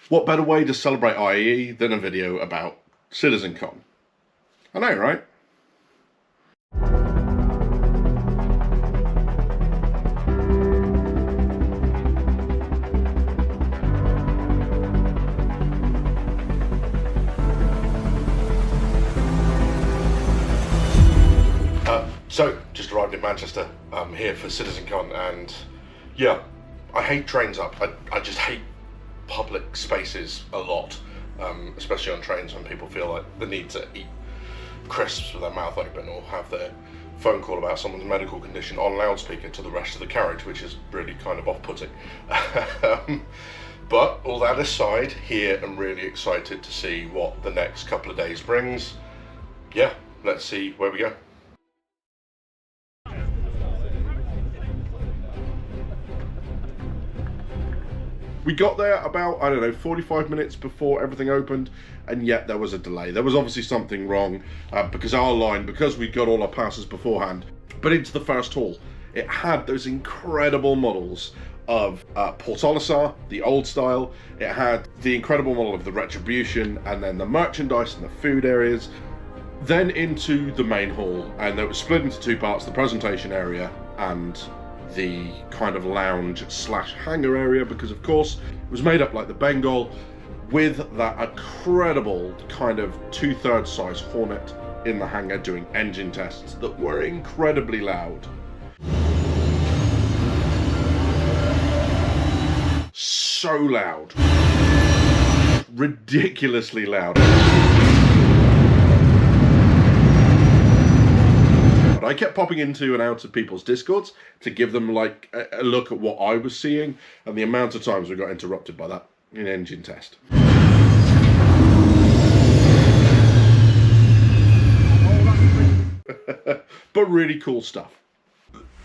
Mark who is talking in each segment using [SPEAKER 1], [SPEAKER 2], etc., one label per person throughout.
[SPEAKER 1] What better way to celebrate IE than a video about Citizencon? I know, right? So, just arrived in Manchester. I'm here for Citizencon, and yeah, I hate trains up. I just hate public spaces a lot, especially on trains when people feel like the need to eat crisps with their mouth open or have their phone call about someone's medical condition on loudspeaker to the rest of the carriage, which is really kind of off-putting. But all that aside, here I'm really excited to see what the next couple of days brings. Yeah, let's see where we go. We got there about, I don't know, 45 minutes before everything opened, and yet there was a delay. There was obviously something wrong, because our line, because we got all our passes beforehand, but into the first hall, it had those incredible models of Perseus, the old style. It had the incredible model of the Retribution, and then the merchandise and the food areas. Then into the main hall, and it was split into two parts, the presentation area and the kind of lounge slash hangar area, because of course it was made up like the Bengal with that incredible kind of 2/3 size Hornet in the hangar doing engine tests that were incredibly loud. So loud. Ridiculously loud. I kept popping into and out of people's Discords to give them like a look at what I was seeing, and the amount of times we got interrupted by that in engine test. But really cool stuff.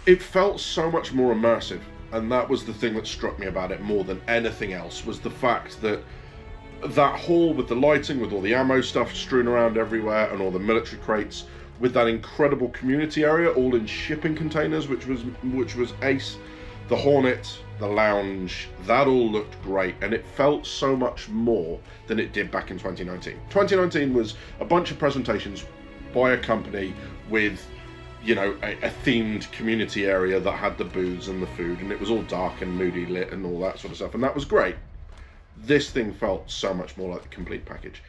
[SPEAKER 1] It felt so much more immersive, and that was the thing that struck me about it more than anything else, was the fact that that hall with the lighting, with all the ammo stuff strewn around everywhere and all the military crates, with that incredible community area all in shipping containers, which was ace. The Hornet, the lounge, that all looked great, and it felt so much more than it did back in 2019. 2019 was a bunch of presentations by a company with, you know, a themed community area that had the booths and the food, and it was all dark and moody lit and all that sort of stuff, and that was great. This thing felt so much more like the complete package.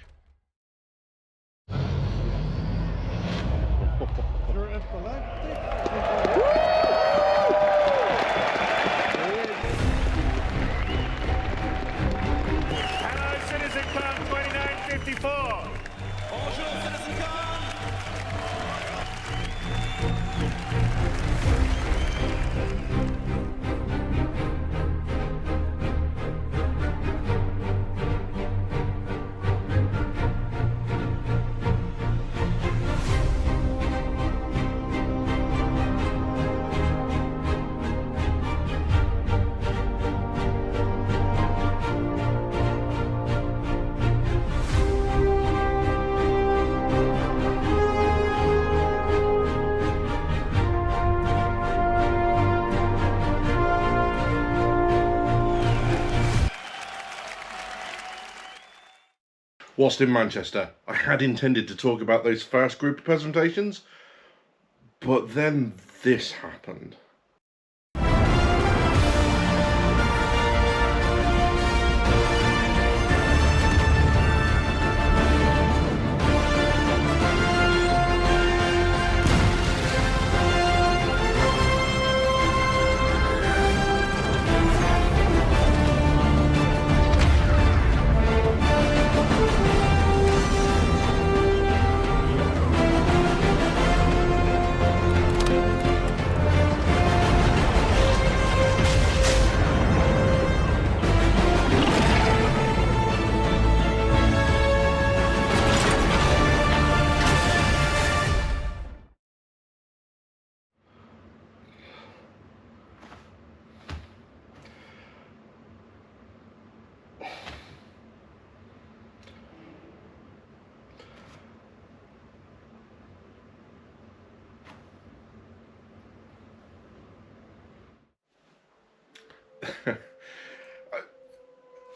[SPEAKER 2] Hello, Citizencon 2954. Bonjour, Citizencon.
[SPEAKER 1] Whilst in Manchester, I had intended to talk about those first group of presentations, but then this happened.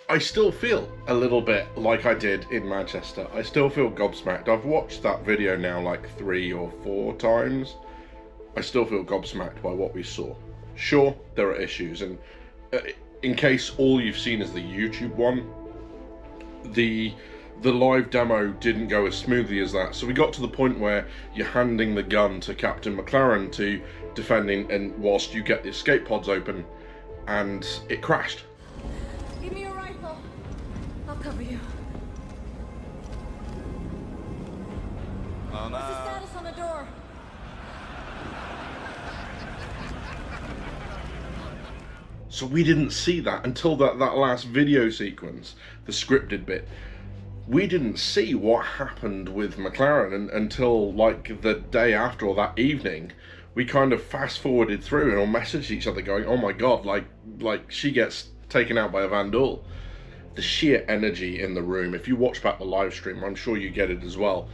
[SPEAKER 1] I still feel a little bit like I did in Manchester. I still feel gobsmacked. I've watched that video now like 3 or 4 times. I still feel gobsmacked by what we saw. Sure, there are issues, and in case all you've seen is the YouTube one, the live demo didn't go as smoothly as that. So we got to the point where you're handing the gun to Captain McLaren to defending, and whilst you get the escape pods open, and it crashed.
[SPEAKER 3] Give me your rifle. I'll cover you.
[SPEAKER 2] Oh,
[SPEAKER 3] What's the status on the door?
[SPEAKER 1] So we didn't see that until that last video sequence, the scripted bit. We didn't see what happened with McLaren until like the day after, or that evening. We kind of fast forwarded through and all messaged each other going, oh my god, like she gets taken out by a Vandal. The sheer energy in the room, if you watch back the live stream, I'm sure you get it as well.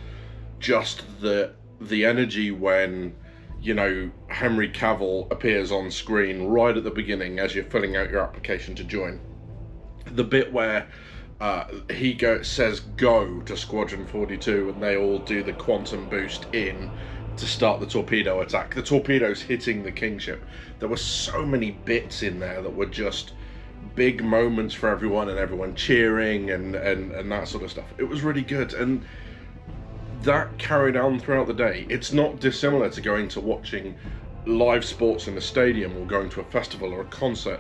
[SPEAKER 1] Just the energy when, you know, Henry Cavill appears on screen right at the beginning as you're filling out your application to join. The bit where he says go to Squadron 42 and they all do the quantum boost in to start the torpedo attack. The torpedoes hitting the Kingship. There were so many bits in there that were just big moments for everyone, and everyone cheering and that sort of stuff. It was really good, and that carried on throughout the day. It's not dissimilar to going to watching live sports in a stadium or going to a festival or a concert.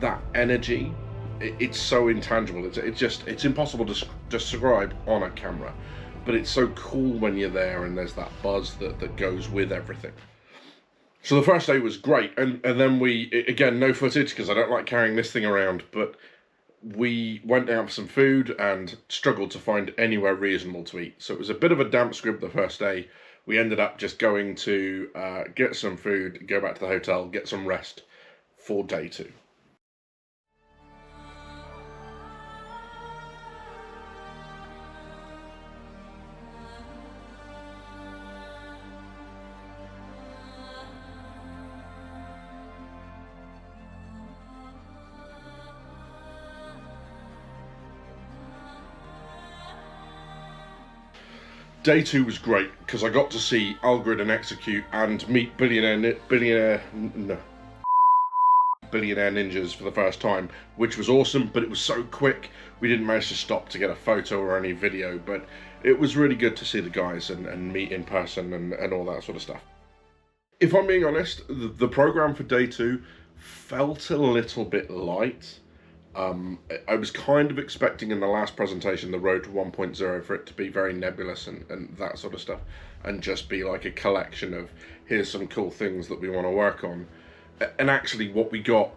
[SPEAKER 1] That energy, it's so intangible. It's impossible to describe on a camera, but it's so cool when you're there and there's that buzz that goes with everything. So the first day was great, and then we, again, no footage because I don't like carrying this thing around, but we went down for some food and struggled to find anywhere reasonable to eat. So it was a bit of a damp squib the first day. We ended up just going to get some food, go back to the hotel, get some rest for day 2. Day 2 was great because I got to see Algrid and Execute and meet billionaire ninjas for the first time, which was awesome, but it was so quick we didn't manage to stop to get a photo or any video, but it was really good to see the guys and meet in person and all that sort of stuff. If I'm being honest, the program for day 2 felt a little bit light. I was kind of expecting in the last presentation, the Road to 1.0, for it to be very nebulous and that sort of stuff, and just be like a collection of, here's some cool things that we want to work on. And actually what we got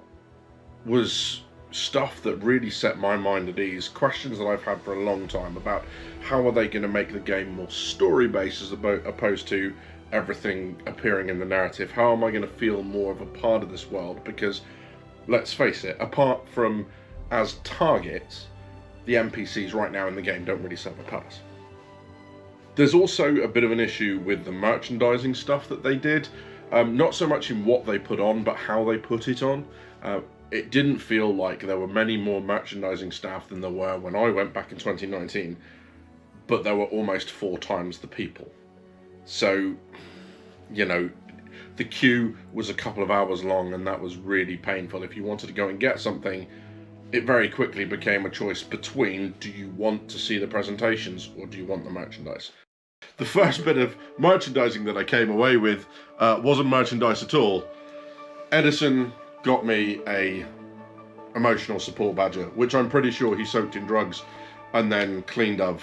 [SPEAKER 1] was stuff that really set my mind at ease, questions that I've had for a long time about how are they going to make the game more story-based as opposed to everything appearing in the narrative. How am I going to feel more of a part of this world? Because, let's face it, apart from as targets, the NPCs right now in the game don't really serve a purpose. There's also a bit of an issue with the merchandising stuff that they did, not so much in what they put on, but how they put it on. It didn't feel like there were many more merchandising staff than there were when I went back in 2019, but there were almost 4 times the people. So, you know, the queue was a couple of hours long, and that was really painful. If you wanted to go and get something, it very quickly became a choice between, do you want to see the presentations or do you want the merchandise? The first bit of merchandising that I came away with wasn't merchandise at all. Edison got me a emotional support badger, which I'm pretty sure he soaked in drugs and then cleaned of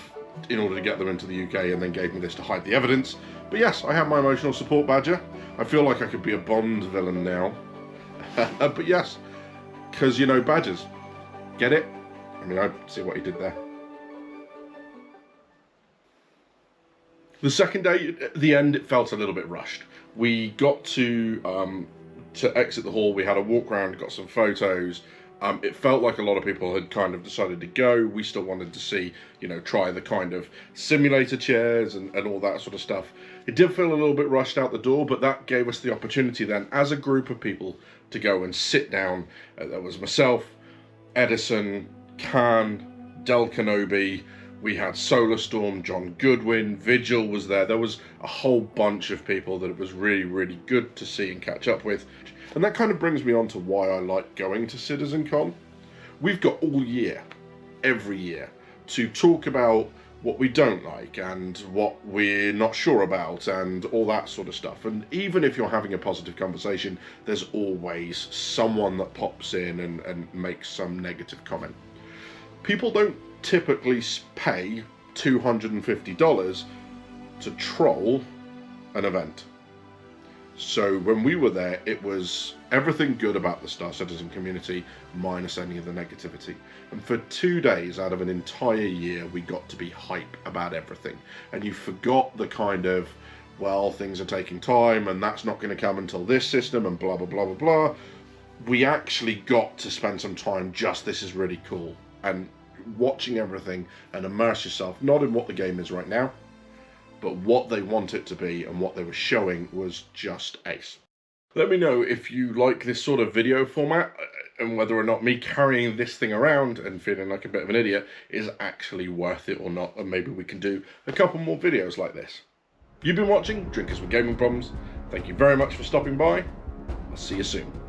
[SPEAKER 1] in order to get them into the UK, and then gave me this to hide the evidence. But yes, I have my emotional support badger. I feel like I could be a Bond villain now. But yes, because, you know, badges. Get it? I mean, I see what he did there. The second day, at the end, it felt a little bit rushed. We got to exit the hall, we had a walk around, got some photos, It felt like a lot of people had kind of decided to go. We still wanted to see, you know, try the kind of simulator chairs and all that sort of stuff. It did feel a little bit rushed out the door, but that gave us the opportunity then, as a group of people, to go and sit down. There was myself, Edison, Khan, Del Kenobi, we had Solar-Storm, John Goodwin, Vigil was there. There was a whole bunch of people that it was really, really good to see and catch up with. And that kind of brings me on to why I like going to Citizencon. We've got all year, every year, to talk about what we don't like and what we're not sure about and all that sort of stuff. And even if you're having a positive conversation, there's always someone that pops in and makes some negative comment. People don't typically pay $250 to troll an event. So when we were there, it was everything good about the Star Citizen community, minus any of the negativity. And for 2 days out of an entire year, we got to be hype about everything. And you forgot the kind of, well, things are taking time, and that's not going to come until this system, and blah, blah, blah, blah, blah. We actually got to spend some time just, this is really cool, and watching everything and immerse yourself, not in what the game is right now, but what they want it to be, and what they were showing was just ace. Let me know if you like this sort of video format and whether or not me carrying this thing around and feeling like a bit of an idiot is actually worth it or not, and maybe we can do a couple more videos like this. You've been watching Drinkers with Gaming Problems. Thank you very much for stopping by. I'll see you soon.